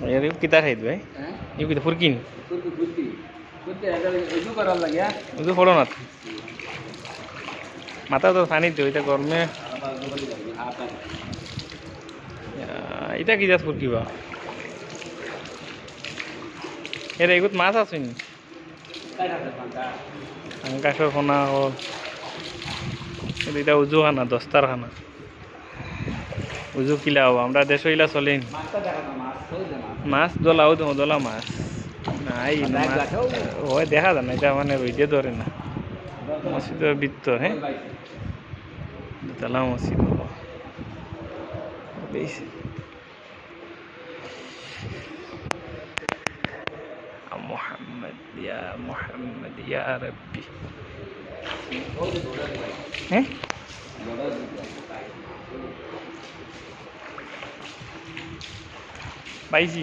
এর কিতা খাই ভাই ইউ কিতা ফুরকিন উজু ফোড়ো না মাথা তো পানি দিও এটা গরমে এটা কি জাত ফুরকিবা এর এগুত মাছ আসেনি আঙ্কাশর খানা হল এটা উজু খানা দস্তার খানা উজু কিলা হবো আমরা দেশ ইলা চলেন মাছ দোলাও দোলা মাছ নাই ওই দেখা যায় না এটা মানে রইতে ধরে না মসজিদের ভিতর হ্যাঁ দোতলা মসজিদ বেশি محمد يا محمد يا ربي হ্যাঁ পাইছি